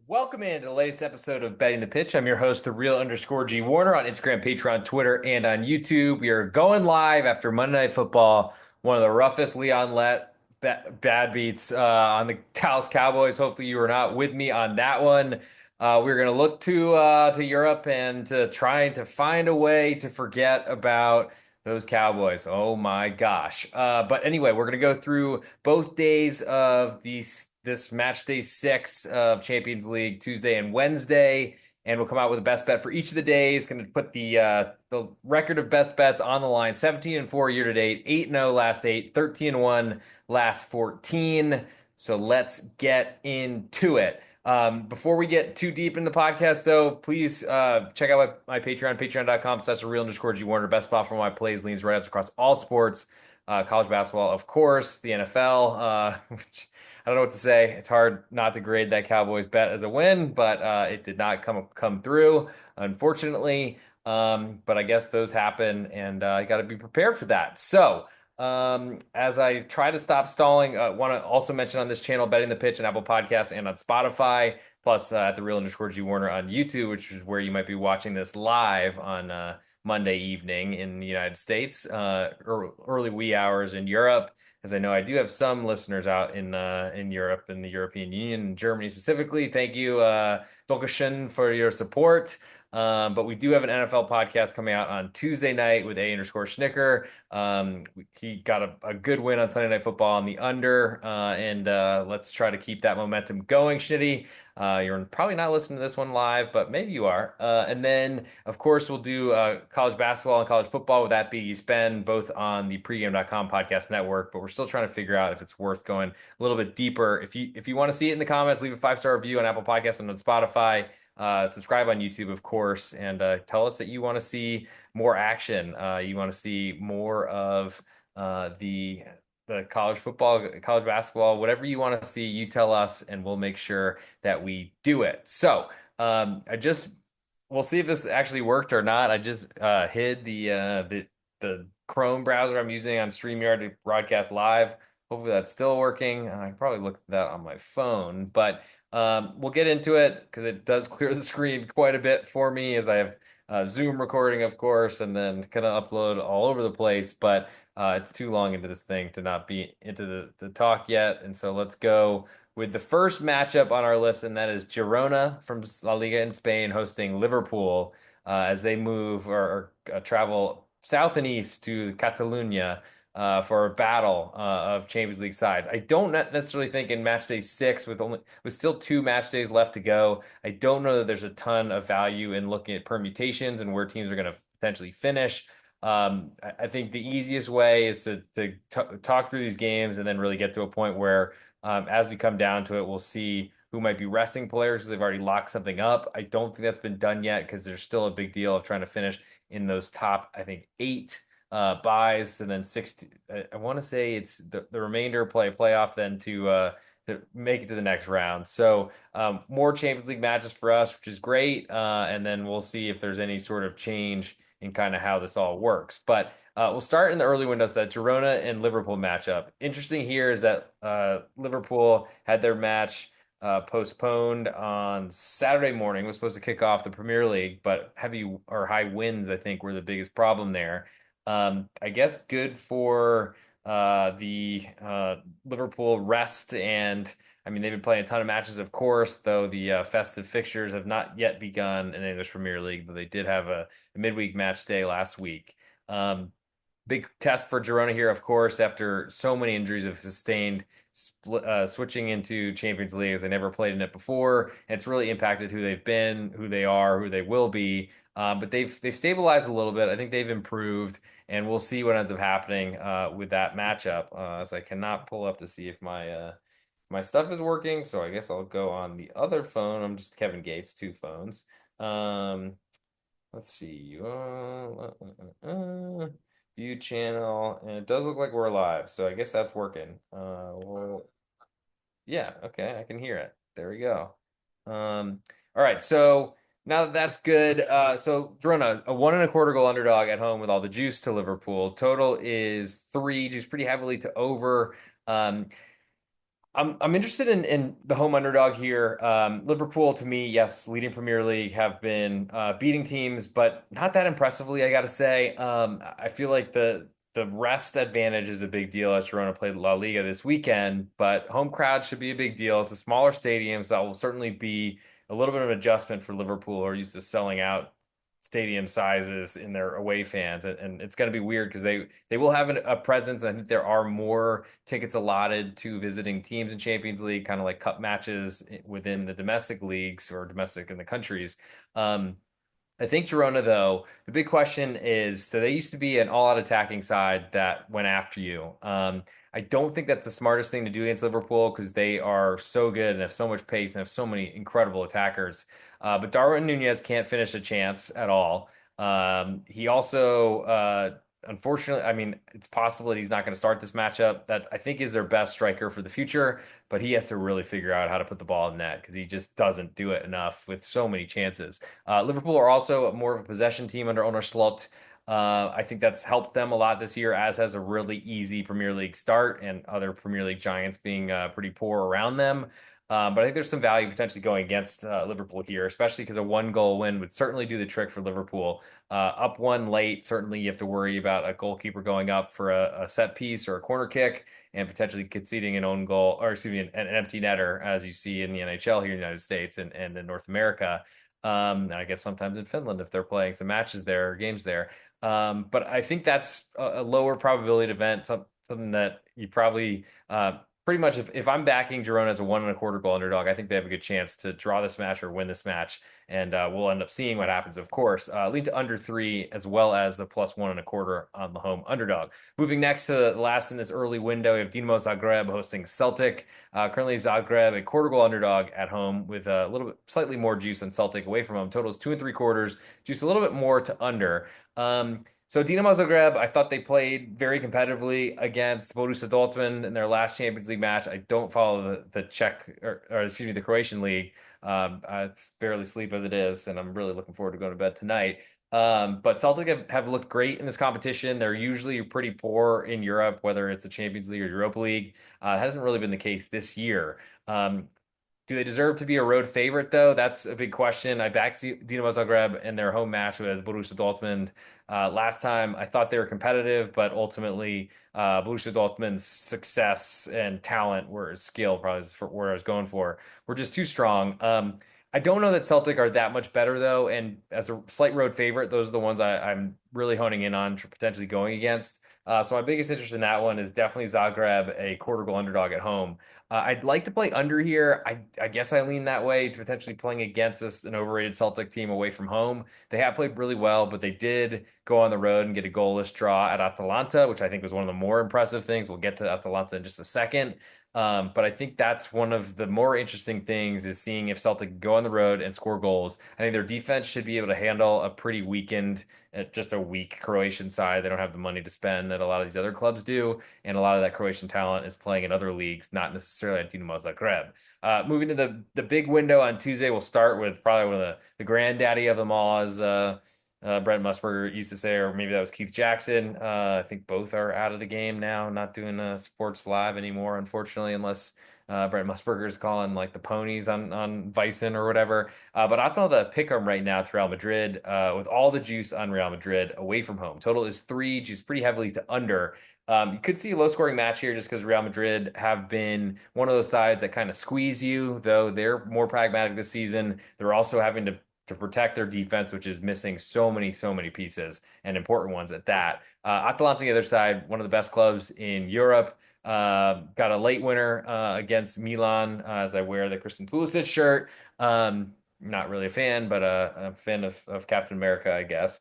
Welcome into the latest episode of Betting the Pitch. I'm your host, the real underscore G Warner on Instagram, Patreon, Twitter, and on YouTube. We are going live after Monday Night Football, one of the roughest Leon Lett bad beats on the Dallas Cowboys. Hopefully, you were not with me on that one. We're going to look to Europe and to trying to find a way to forget about those Cowboys. Oh my gosh. But anyway, we're going to go through both days of this match day 6 of Champions League, Tuesday and Wednesday, and we'll come out with a best bet for each of the days. Going to put the record of best bets on the line: 17-4 year to date, 8-0 last 8, 13-1 last 14. So let's get into it. Before we get too deep in the podcast, though, please check out my Patreon, patreon.com/real_G Warner. Best spot for my plays, leans, write ups across all sports, college basketball, of course, the NFL, which I don't know what to say. It's hard not to grade that Cowboys bet as a win, but it did not come through, unfortunately. But I guess those happen, and I got to be prepared for that. So, as I try to stop stalling, want to also mention on this channel, Betting the Pitch on Apple Podcasts and on Spotify, plus at the real underscore G Warner on YouTube, which is where you might be watching this live on Monday evening in the United States, early wee hours in Europe. As I know, I do have some listeners out in Europe, in the European Union, and Germany specifically. Thank you, Dankeschön, for your support. But we do have an NFL podcast coming out on Tuesday night with A_Schnicker. He got a good win on Sunday Night Football on the under, and let's try to keep that momentum going, Schnitty. You're probably not listening to this one live, but maybe you are. And then, of course, we'll do college basketball and college football with that Biggie Spend, both on the pregame.com podcast network. But we're still trying to figure out if it's worth going a little bit deeper. If you want to see it in the comments, leave a 5-star review on Apple Podcasts and on Spotify. Subscribe on YouTube, of course, and tell us that you want to see more action. You want to see more of the college football, college basketball, whatever you want to see, you tell us, and we'll make sure that we do it. So we'll see if this actually worked or not. I just hid the Chrome browser I'm using on StreamYard to broadcast live. Hopefully that's still working. I can probably look at that on my phone, but we'll get into it because it does clear the screen quite a bit for me as I have Zoom recording, of course, and then kind of upload all over the place. But it's too long into this thing to not be into the talk yet. And so let's go with the first matchup on our list, and that is Girona from La Liga in Spain hosting Liverpool as they move or travel south and east to Catalonia for a battle of Champions League sides. I don't necessarily think in match day 6 with still 2 match days left to go. I don't know that there's a ton of value in looking at permutations and where teams are going to potentially finish. I think the easiest way is to talk through these games and then really get to a point where, as we come down to it, we'll see who might be resting players because they've already locked something up. I don't think that's been done yet because there's still a big deal of trying to finish in those top, I think, 8 buys, and then 60. I want to say it's the remainder play playoff then to make it to the next round. So more Champions League matches for us, which is great. And then we'll see if there's any sort of change in kind of how this all works. But we'll start in the early windows, that Girona and Liverpool matchup. Interesting here is that Liverpool had their match postponed on Saturday morning. It was supposed to kick off the Premier League, but heavy or high winds, I think, were the biggest problem there. I guess good for the Liverpool rest. And I mean, they've been playing a ton of matches, of course, though the festive fixtures have not yet begun in the English Premier League, but they did have a midweek match day last week. Big test for Girona here, of course, after so many injuries have sustained, switching into Champions League as they never played in it before. And it's really impacted who they've been, who they are, who they will be. But they've stabilized a little bit. I think they've improved, and we'll see what ends up happening with that matchup. As I cannot pull up to see if my stuff is working, so I guess I'll go on the other phone. I'm just Kevin Gates, 2 phones. Let's see. View channel, and it does look like we're live, so I guess that's working. Yeah, okay, I can hear it. There we go. All right, so now that that's good, so Girona, a 1.25 goal underdog at home with all the juice to Liverpool. Total is 3, just pretty heavily to over. I'm interested in the home underdog here. Liverpool, to me, yes, leading Premier League, have been beating teams, but not that impressively, I got to say. I feel like the rest advantage is a big deal as Girona played La Liga this weekend, but home crowd should be a big deal. It's a smaller stadium, so that will certainly be a little bit of an adjustment for Liverpool, who are used to selling out stadium sizes in their away fans, and it's going to be weird because they will have a presence. I think there are more tickets allotted to visiting teams in Champions League, kind of like cup matches within the domestic leagues or domestic in the countries. Um, I think Girona, though, the big question is, so they used to be an all-out attacking side that went after you. I don't think that's the smartest thing to do against Liverpool because they are so good and have so much pace and have so many incredible attackers. But Darwin Nunez can't finish a chance at all. He also, unfortunately, I mean, it's possible that he's not going to start this matchup. That I think is their best striker for the future, but he has to really figure out how to put the ball in net because he just doesn't do it enough with so many chances. Liverpool are also more of a possession team under owner Slot. I think that's helped them a lot this year, as has a really easy Premier League start and other Premier League giants being pretty poor around them. But I think there's some value potentially going against Liverpool here, especially because a one goal win would certainly do the trick for Liverpool. Up one late, certainly you have to worry about a goalkeeper going up for a set piece or a corner kick and potentially conceding an own goal, or excuse me, an empty netter, as you see in the NHL here in the United States and in North America. And I guess sometimes in Finland if they're playing some matches there or games there. But I think that's a lower probability event, something that you probably pretty much if I'm backing Girona as a 1.25 goal underdog, I think they have a good chance to draw this match or win this match, and we'll end up seeing what happens. Of course, lead to under 3 as well as the plus 1.25 on the home underdog. Moving next to the last in this early window, we have Dinamo Zagreb hosting Celtic. Currently, Zagreb a quarter goal underdog at home with a little bit slightly more juice than Celtic away from home. Totals 2.75, juice a little bit more to under. So Dinamo Zagreb, I thought they played very competitively against Borussia Dortmund in their last Champions League match. I don't follow the Czech or excuse me, the Croatian league. It's barely sleep as it is, and I'm really looking forward to going to bed tonight. But Celtic have looked great in this competition. They're usually pretty poor in Europe, whether it's the Champions League or Europa League. It hasn't really been the case this year. Do they deserve to be a road favorite, though? That's a big question. I backed Dinamo Zagreb in their home match with Borussia Dortmund. Last time, I thought they were competitive, but ultimately, Borussia Dortmund's success and talent, were skill, probably is for where I was going for, were just too strong. I don't know that Celtic are that much better, though. And as a slight road favorite, those are the ones I'm really honing in on potentially going against. So my biggest interest in that one is definitely Zagreb, a quarter goal underdog at home. I'd like to play under here. I guess I lean that way to potentially playing against an overrated Celtic team away from home. They have played really well, but they did go on the road and get a goalless draw at Atalanta, which I think was one of the more impressive things. We'll get to Atalanta in just a second. But I think that's one of the more interesting things is seeing if Celtic go on the road and score goals. I think their defense should be able to handle a pretty weakened, just a weak Croatian side. They don't have the money to spend that a lot of these other clubs do, and a lot of that Croatian talent is playing in other leagues, not necessarily at Dinamo Zagreb. Moving to the big window on Tuesday, we'll start with probably one of the granddaddy of them all, as Brent Musburger used to say, or maybe that was Keith Jackson. I think both are out of the game now, not doing sports live anymore, unfortunately, unless Brent Musburger's calling like the ponies on Bison or whatever. But I thought the pick 'em right now to Real Madrid with all the juice on Real Madrid away from home. Total is 3, juice pretty heavily to under. You could see a low scoring match here just because Real Madrid have been one of those sides that kind of squeeze you, though they're more pragmatic this season. They're also having to protect their defense, which is missing so many pieces and important ones at that. Atalanta on the other side, one of the best clubs in Europe. Got a late winner against Milan as I wear the Christian Pulisic shirt. Not really a fan, but a fan of Captain America, I guess.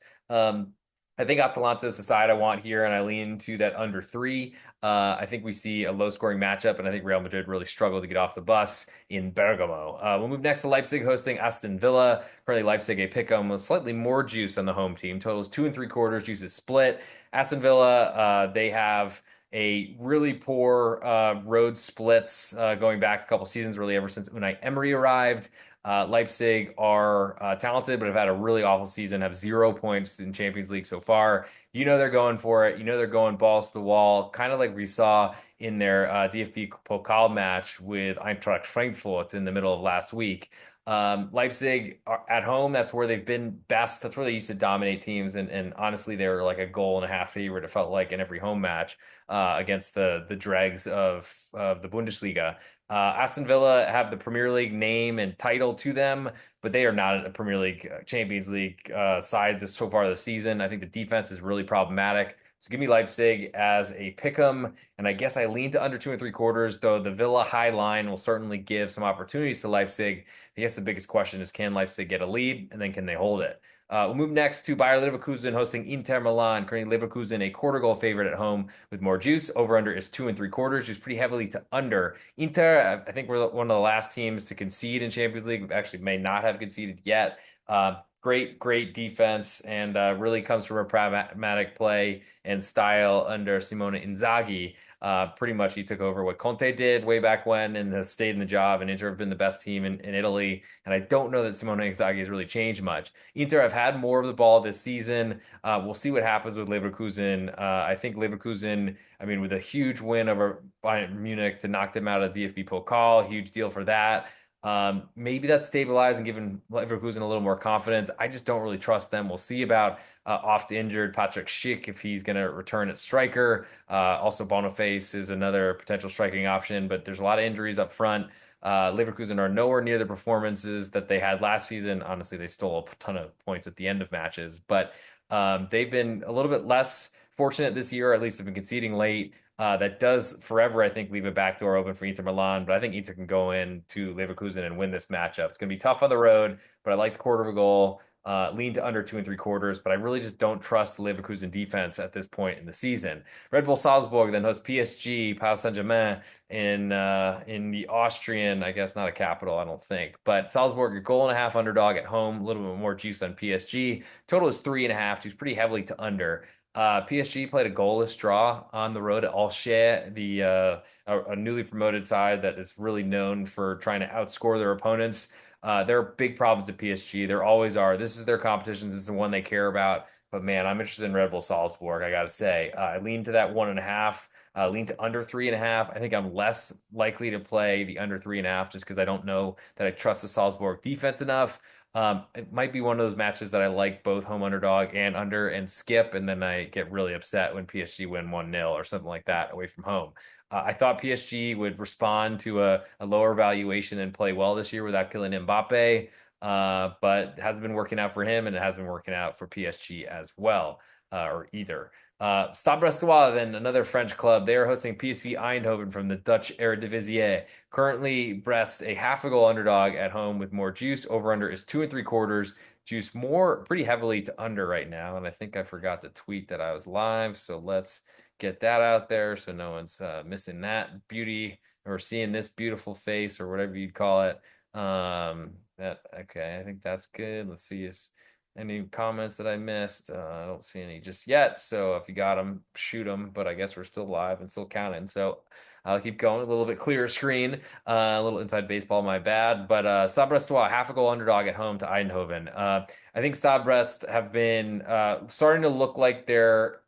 I think Atalanta is the side I want here, and I lean to that under 3. I think we see a low scoring matchup, and I think Real Madrid really struggled to get off the bus in Bergamo. We'll move next to Leipzig hosting Aston Villa. Currently, Leipzig a pick 'em with slightly more juice on the home team. Totals 2.75, juice is split. Aston Villa, they have a really poor road splits going back a couple seasons, really ever since Unai Emery arrived. Leipzig are talented, but have had a really awful season, have 0 points in Champions League so far. You know they're going for it. You know they're going balls to the wall, kind of like we saw in their DFB Pokal match with Eintracht Frankfurt in the middle of last week. Leipzig are at home. That's where they've been best. That's where they used to dominate teams. And honestly, they were like a goal and a half favorite. It felt like in every home match against the dregs of the Bundesliga. Aston Villa have the Premier League name and title to them, but they are not a Premier League, Champions League side this so far this season. I think the defense is really problematic. So give me Leipzig as a pick 'em, and I guess I lean to under 2 and 3/4, though the Villa high line will certainly give some opportunities to Leipzig. I guess the biggest question is, can Leipzig get a lead, and then can they hold it? We'll move next to Bayer Leverkusen hosting Inter Milan. Currently, Leverkusen a quarter goal favorite at home with more juice. Over under is 2 and 3/4, just pretty heavily to under. Inter, I think we're one of the last teams to concede in Champions League. We actually may not have conceded yet. Great defense, and really comes from a pragmatic play and style under Simone Inzaghi. Pretty much he took over what Conte did way back when and has stayed in the job, and Inter have been the best team in Italy. And I don't know that Simone Inzaghi has really changed much. Inter have had more of the ball this season. We'll see what happens with Leverkusen. I think Leverkusen, I mean, with a huge win over Bayern Munich to knock them out of the DFB Pokal, huge deal for that. Maybe that's stabilized and given Leverkusen a little more confidence. I just don't really trust them. We'll see about oft injured Patrick Schick if he's going to return at striker. Also, Boniface is another potential striking option, but there's a lot of injuries up front. Leverkusen are nowhere near the performances that they had last season. Honestly, they stole a ton of points at the end of matches, but they've been a little bit less fortunate this year, or at least have been conceding late. That does forever, I think, leave a back door open for Inter Milan, but I think Inter can go in to Leverkusen and win this matchup. It's going to be tough on the road, but I like the quarter of a goal. Lean to under 2 and 3/4, but I really just don't trust the Leverkusen defense at this point in the season. Red Bull Salzburg then hosts PSG, Paris Saint-Germain in the Austrian, I guess not a capital, I don't think, but Salzburg a goal and a half underdog at home, a little bit more juice on PSG. Total is 3.5, juice pretty heavily to under. PSG played a goalless draw on the road at Alger, a newly promoted side that is really known for trying to outscore their opponents. There are big problems at PSG. There always are. This is their competition. This is the one they care about. But man, I'm interested in Red Bull Salzburg, I got to say. I lean to that 1.5. Lean to under 3.5. I think I'm less likely to play the under 3.5 just because I don't know that I trust the Salzburg defense enough. It might be one of those matches that I like both home underdog and under and skip, and then I get really upset when PSG win 1-0 or something like that away from home. I thought PSG would respond to a lower valuation and play well this year without Kylian Mbappe, but it hasn't been working out for him, and it hasn't been working out for PSG as well, or either. Stade Brestois, then another French club. They are hosting PSV Eindhoven from the Dutch Eredivisie. Currently, Brest a half a goal underdog at home with more juice. Over under is 2 and 3/4. Juice more pretty heavily to under right now. And I think I forgot to tweet that I was live. So let's get that out there so no one's missing that beauty or seeing this beautiful face or whatever you'd call it. Okay, I think that's good. Let's see any comments that I missed. I don't see any just yet. So if you got them, shoot them. But I guess we're still live and still counting. So I'll keep going. A little bit clearer screen. A little inside baseball, my bad. But Stade Brestois, half a goal underdog at home to Eindhoven. I think Stade Brest have been starting to look like they're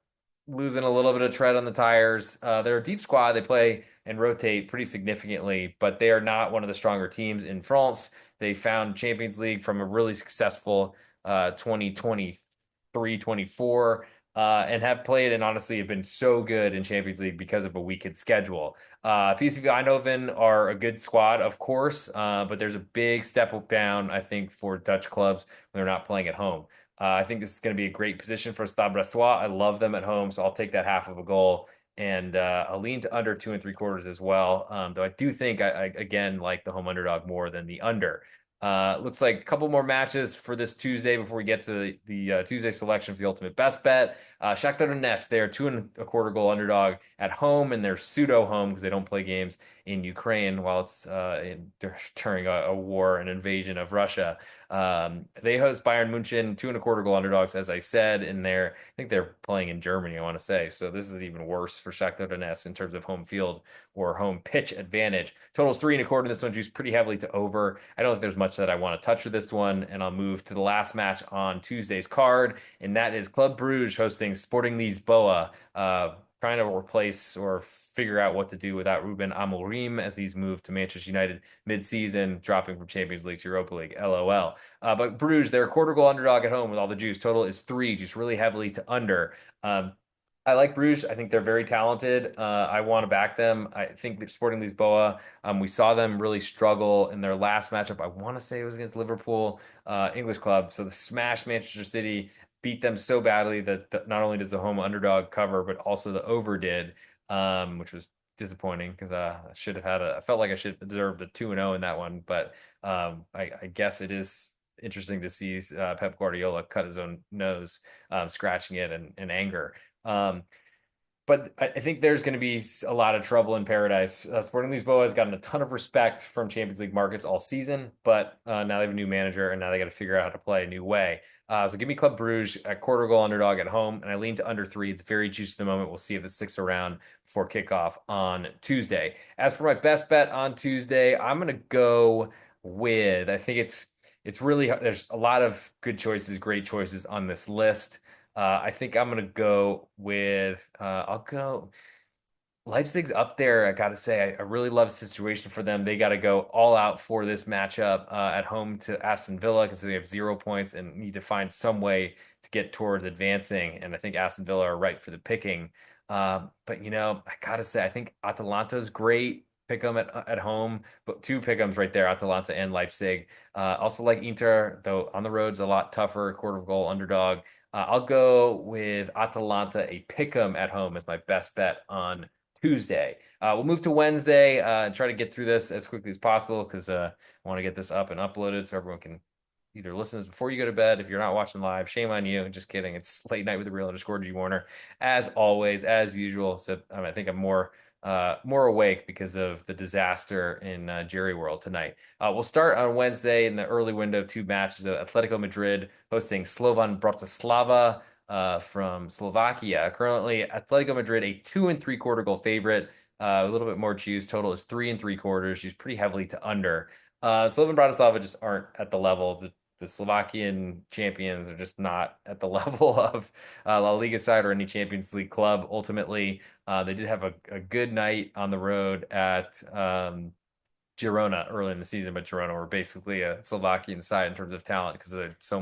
losing a little bit of tread on the tires. They're a deep squad. They play and rotate pretty significantly, but they are not one of the stronger teams in France. They found Champions League from a really successful 2023-24 and have played and honestly have been so good in Champions League because of a weakened schedule. PSV Eindhoven are a good squad, of course, but there's a big step down, I think, for Dutch clubs when they're not playing at home. I think this is going to be a great position for Stade Brestois. I love them at home, so I'll take that half of a goal. And I'll lean to under 2 and 3/4 as well. Though I do think I again like the home underdog more than the under. Looks like a couple more matches for this Tuesday before we get to the Tuesday selection for the ultimate best bet. Shakhtar Donetsk, they're 2.25 goal underdog at home, and they're pseudo home because they don't play games in Ukraine while it's during a war, an invasion of Russia. They host Bayern Munchen, 2.25 goal underdogs, as I said, and I think they're playing in Germany, I want to say. So this is even worse for Shakhtar Donetsk in terms of home field or home pitch advantage. Total's 3.25. This one juiced pretty heavily to over. I don't think there's much that I want to touch with this one, and I'll move to the last match on Tuesday's card, and that is Club Bruges hosting Sporting Lisboa. Trying to replace or figure out what to do without Ruben Amorim as he's moved to Manchester United mid-season, dropping from Champions League to Europa League. LOL. But Bruges, they're a quarter goal underdog at home with all the juice. Total is 3, just really heavily to under. I like Bruges. I think they're very talented. I want to back them. I think that Sporting Lisboa, we saw them really struggle in their last matchup. I want to say it was against Liverpool, English club. So the smash Manchester City beat them so badly that not only does the home underdog cover, but also the over did, which was disappointing because I should have I felt like I should have deserved a 2-0 in that one. But I guess it is interesting to see Pep Guardiola cut his own nose, scratching it in anger. Um, but I think there's going to be a lot of trouble in paradise. Sporting Lisboa has gotten a ton of respect from Champions League markets all season, but now they have a new manager and now they got to figure out how to play a new way. So give me Club Bruges at quarter goal underdog at home, and I lean to under 3. It's very juicy at the moment. We'll see if it sticks around for kickoff on Tuesday. As for my best bet on Tuesday, I'm going to go with, I think it's really, there's a lot of good choices, great choices on this list. I think I'm gonna go with I'll go Leipzig's up there. I gotta say, I really love the situation for them. They got to go all out for this matchup at home to Aston Villa because they have 0 points and need to find some way to get towards advancing. And I think Aston Villa are right for the picking. But I gotta say, I think Atalanta's great. Pick them at home, but two pick'ems right there, Atalanta and Leipzig. Also like Inter, though on the road's a lot tougher, quarter of goal underdog. I'll go with Atalanta, a pick'em at home as my best bet on Tuesday. We'll move to Wednesday and try to get through this as quickly as possible because I want to get this up and uploaded so everyone can either listen to this before you go to bed. If you're not watching live, shame on you. Just kidding. It's late night with the real underscore G Warner, as always, as usual. So I think I'm more awake because of the disaster in Jerry World tonight. We'll start on Wednesday in the early window. Two matches: Atletico Madrid hosting Slovan Bratislava from Slovakia. Currently, Atletico Madrid a 2.75 goal favorite. A little bit more juice. Total is 3.75. Used pretty heavily to under. Slovan Bratislava just aren't at the level. The Slovakian champions are just not at the level of La Liga side or any Champions League club. Ultimately, they did have a good night on the road at Girona early in the season, but Girona were basically a Slovakian side in terms of talent because there's so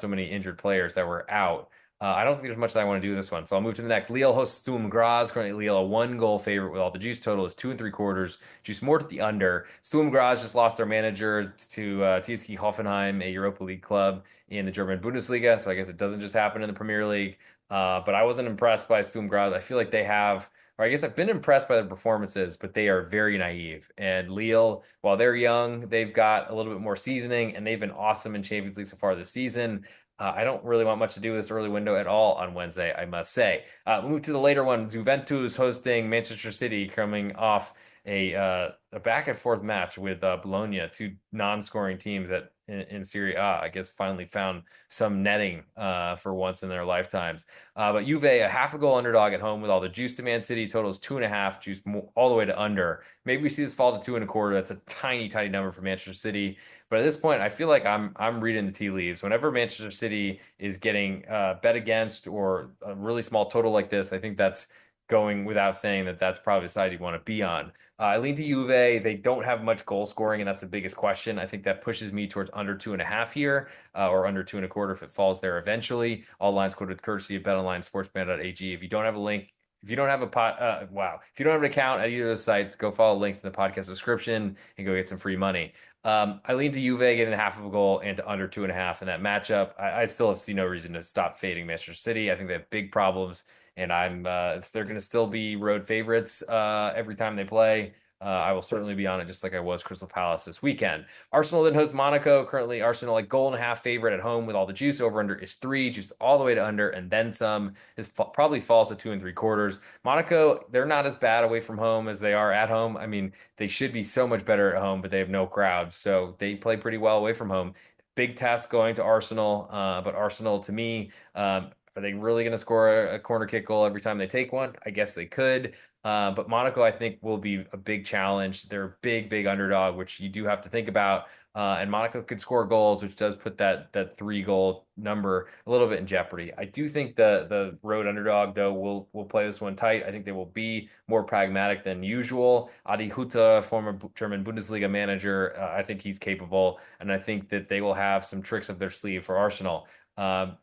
many injured players that were out. I don't think there's much that I want to do with this one, so I'll move to the next. Lille hosts Sturm Graz. Currently, Lille a 1 goal favorite with all the juice. Total is 2.75. Juice more to the under. Sturm Graz just lost their manager to TSG Hoffenheim, a Europa League club in the German Bundesliga. So I guess it doesn't just happen in the Premier League. But I wasn't impressed by Sturm Graz. I feel like they have, or I guess I've been impressed by their performances, but they are very naive. And Lille, while they're young, they've got a little bit more seasoning, and they've been awesome in Champions League so far this season. I don't really want much to do with this early window at all on Wednesday, I must say. We'll move to the later one. Juventus hosting Manchester City, coming off a back and forth match with Bologna, two non-scoring teams that in Serie A, I guess, finally found some netting for once in their lifetimes. But Juve, a half a goal underdog at home with all the juice to Man City, totals 2.5, juice all the way to under. Maybe we see this fall to 2.25. That's a tiny, tiny number for Manchester City. But at this point, I feel like I'm reading the tea leaves. Whenever Manchester City is getting bet against or a really small total like this, I think that's going without saying that that's probably the side you want to be on. I lean to Juve. They don't have much goal scoring, and that's the biggest question. I think that pushes me towards under 2.5 here, or under 2.25 if it falls there eventually. All lines quoted courtesy of BetOnline, SportsBetting.ag. If you don't have a link, if you don't have if you don't have an account at either of those sites, go follow links in the podcast description and go get some free money. I lean to Juve getting half of a goal and to under 2.5 in that matchup. I still see no reason to stop fading Manchester City. I think they have big problems, and they're going to still be road favorites every time they play. I will certainly be on it just like I was Crystal Palace this weekend. Arsenal then hosts Monaco. Currently, Arsenal like goal and a half favorite at home with all the juice. Over under is 3, juiced all the way to under, and then some. This probably falls to 2 3/4. Monaco, they're not as bad away from home as they are at home. I mean, they should be so much better at home, but they have no crowd, so they play pretty well away from home. Big test going to Arsenal, but Arsenal to me, are they really going to score a corner kick goal every time they take one? I guess they could. But Monaco, I think, will be a big challenge. They're a big, big underdog, which you do have to think about. And Monaco could score goals, which does put that 3 goal number a little bit in jeopardy. I do think the road underdog though will play this one tight. I think they will be more pragmatic than usual. Adi Huta, former German Bundesliga manager, I think he's capable, and I think that they will have some tricks up their sleeve for Arsenal. Of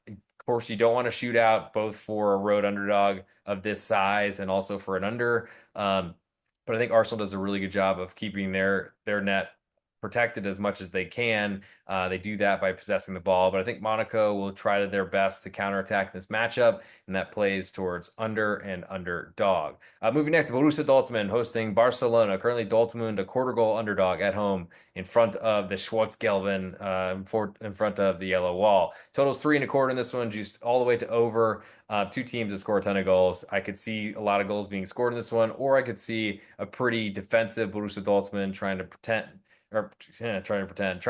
course, you don't want to shoot out both for a road underdog of this size and also for an under. But I think Arsenal does a really good job of keeping their net protected as much as they can. They do that by possessing the ball, but I think Monaco will try to their best to counterattack this matchup, and that plays towards under and underdog. Moving next to Borussia Dortmund hosting Barcelona. Currently, Dortmund a quarter goal underdog at home in front of the Schwarz-Gelben, in front of the yellow wall. Totals 3 1/4 in this one, juiced all the way to over. Two teams that score a ton of goals. I could see a lot of goals being scored in this one, or I could see a pretty defensive Borussia Dortmund trying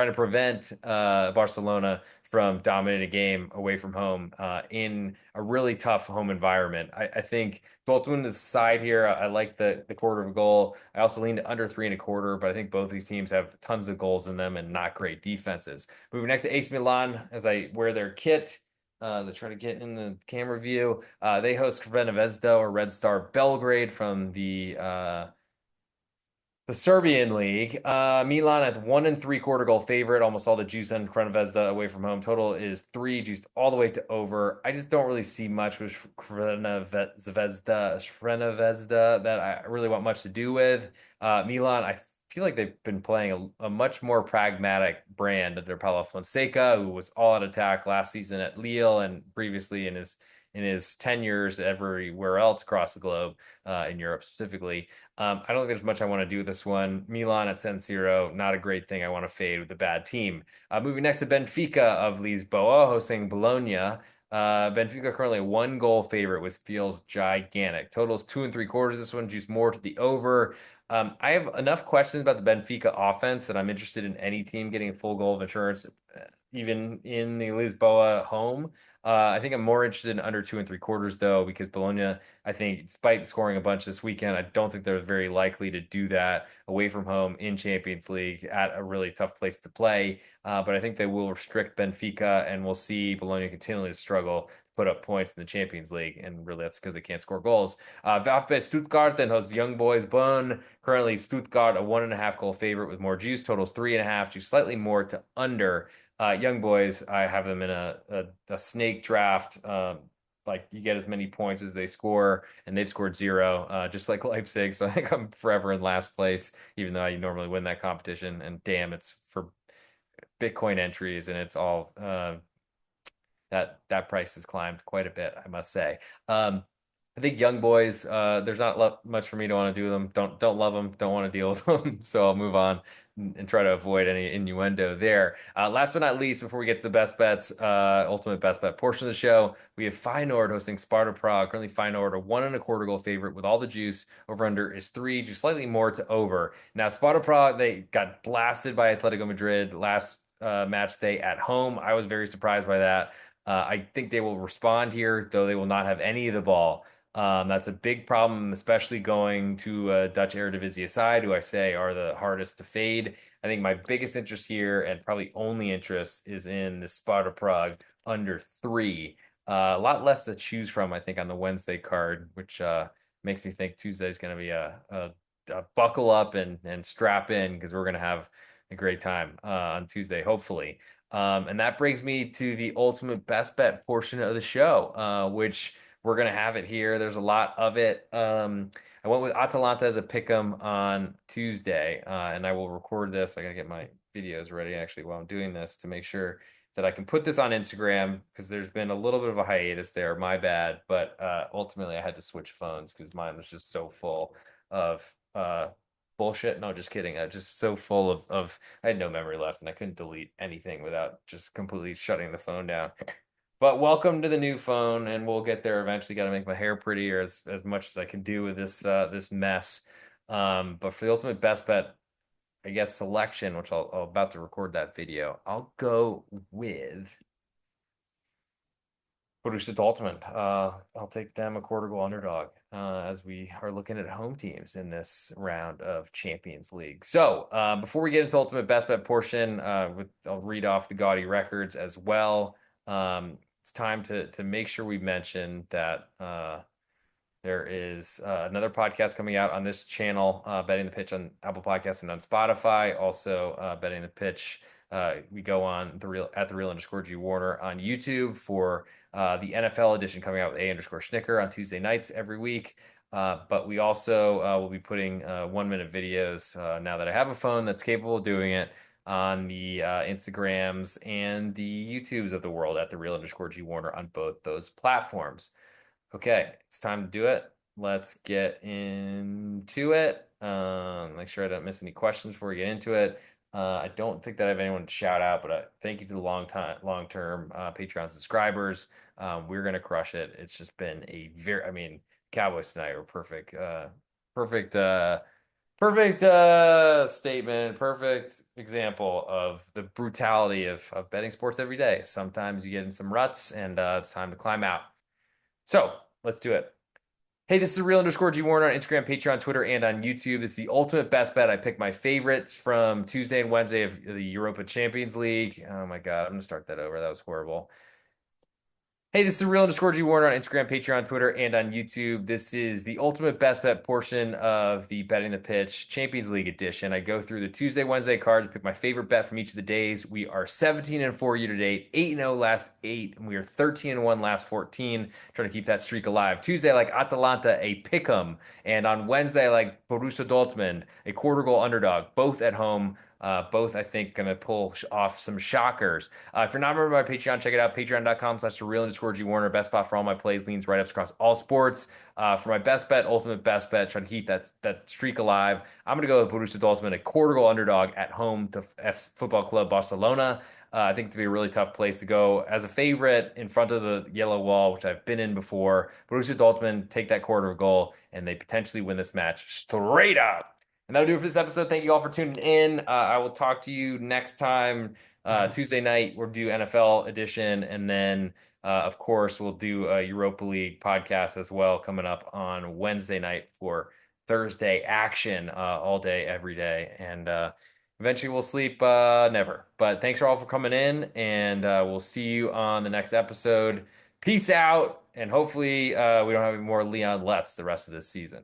to prevent Barcelona from dominating a game away from home in a really tough home environment. I think Dortmund is side here. I like the quarter of a goal. I also lean to under 3 1/4, but I think both these teams have tons of goals in them and not great defenses. Moving next to AC Milan as I wear their kit. They try to get in the camera view. They host Crvena Zvezda or Red Star Belgrade from the Serbian league. Milan at 1 3/4 goal favorite, almost all the juice on Crvena Zvezda away from home. Total is 3, juiced all the way to over. I just don't really see much with Crvena Zvezda that I really want much to do with. Milan, I feel like they've been playing a much more pragmatic brand under Paulo Fonseca, who was all out attack last season at Lille and previously in his tenures everywhere else across the globe, in Europe specifically. I don't think there's much I want to do with this one. Milan at San Siro, not a great thing I want to fade with a bad team. Moving next to Benfica of Lisboa, hosting Bologna. Benfica currently a 1 goal favorite, which feels gigantic. Totals 2 3/4. This one juice more to the over. I have enough questions about the Benfica offense that I'm interested in any team getting a full goal of insurance, even in the Lisboa home. I think I'm more interested in under 2 3/4 though, because Bologna, I think, despite scoring a bunch this weekend, I don't think they're very likely to do that away from home in Champions League at a really tough place to play. But I think they will restrict Benfica, and we'll see Bologna continually struggle to put up points in the Champions League, and really that's because they can't score goals. VfB Stuttgart then hosts Young Boys Bern. Currently, Stuttgart a 1.5 goal favorite with more juice. Totals 3.5, juice slightly more to under. Young Boys, I have them in a snake draft. Like you get as many points as they score, and they've scored 0, just like Leipzig. So I think I'm forever in last place, even though I normally win that competition. And damn, it's for Bitcoin entries, and it's all that price has climbed quite a bit, I must say. I think Young Boys, there's not much for me to want to do with them. Don't love them, don't want to deal with them. So I'll move on and try to avoid any innuendo there. Last but not least, before we get to the best bets, ultimate best bet portion of the show, we have Feyenoord hosting Sparta Prague. Currently, Feyenoord a 1 1/4 goal favorite with all the juice. Over under is 3, just slightly more to over. Now, Sparta Prague, they got blasted by Atletico Madrid last match day at home. I was very surprised by that. I think they will respond here, though they will not have any of the ball. That's a big problem, especially going to a Dutch Eredivisie side, who I say are the hardest to fade. I think my biggest interest here, and probably only interest, is in the Sparta Prague under 3. A lot less to choose from, I think, on the Wednesday card, which makes me think Tuesday is going to be a buckle up and strap in, because we're going to have a great time on Tuesday, hopefully. And that brings me to the ultimate best bet portion of the show, which we're going to have it here. There's a lot of it. I went with Atalanta as a pick'em on Tuesday, and I will record this. I got to get my videos ready actually while I'm doing this to make sure that I can put this on Instagram, because there's been a little bit of a hiatus there. My bad. But ultimately, I had to switch phones because mine was just so full of bullshit. No, just kidding. Just so full of I had no memory left and I couldn't delete anything without just completely shutting the phone down. But welcome to the new phone, and we'll get there eventually. Got to make my hair prettier as much as I can do with this mess. But for the ultimate best bet, I guess selection, which I'll about to record that video, I'll go with Borussia Dortmund. I'll take them a quarter goal underdog as we are looking at home teams in this round of Champions League. So before we get into the ultimate best bet portion, I'll read off the gaudy records as well. It's time to make sure we mention that there is another podcast coming out on this channel, Betting the Pitch on Apple Podcasts and on Spotify. Also, Betting the Pitch. We go on the real underscore G Warner on YouTube for the NFL edition coming out with A underscore Schnicker on Tuesday nights every week. But we also will be putting 1 minute videos now that I have a phone that's capable of doing it on the Instagrams and the YouTubes of the world at the real underscore G Warner on both those platforms. Okay, it's time to do it. Let's get into it. Make sure I don't miss any questions before we get into it. I don't think that I have anyone to shout out, but thank you to the long-term Patreon subscribers. We're gonna crush it. It's just been I mean, Cowboys tonight were perfect, perfect, perfect statement, perfect example of the brutality of betting sports every day. Sometimes you get in some ruts, and it's time to climb out. So let's do it. Hey, this is real underscore G Warner on Instagram, Patreon, Twitter, and on YouTube. It's the ultimate best bet. I pick my favorites from Tuesday and Wednesday of the Europa Champions League. Oh my God, I'm gonna start that over. That was horrible. Hey, this is real underscore G Warner on Instagram, Patreon, Twitter, and on YouTube. This is the ultimate best bet portion of the Betting the Pitch Champions League edition. I go through the Tuesday, Wednesday cards, pick my favorite bet from each of the days. We are 17-4 year to date, 8-0 last 8, and we are 13-1 last 14. Trying to keep that streak alive. Tuesday, I like Atalanta, a pick'em, and on Wednesday, I like Borussia Dortmund, a quarter goal underdog, both at home. Both, I think, going to pull off some shockers. If you're not a member of my Patreon, check it out. Patreon.com/thereal_G Warner. Best spot for all my plays, leans, write-ups across all sports. For my best bet, ultimate best bet, trying to keep that streak alive. I'm going to go with Borussia Dortmund, a quarter goal underdog at home to Football Club Barcelona. I think it's going to be a really tough place to go as a favorite in front of the yellow wall, which I've been in before. Borussia Dortmund take that quarter of goal, and they potentially win this match straight up. And that'll do it for this episode. Thank you all for tuning in. I will talk to you next time. Tuesday night, we'll do NFL edition. And then, of course, we'll do a Europa League podcast as well coming up on Wednesday night for Thursday action all day, every day. And eventually we'll sleep never. But thanks all for coming in. And we'll see you on the next episode. Peace out. And hopefully we don't have any more Leon Letts the rest of this season.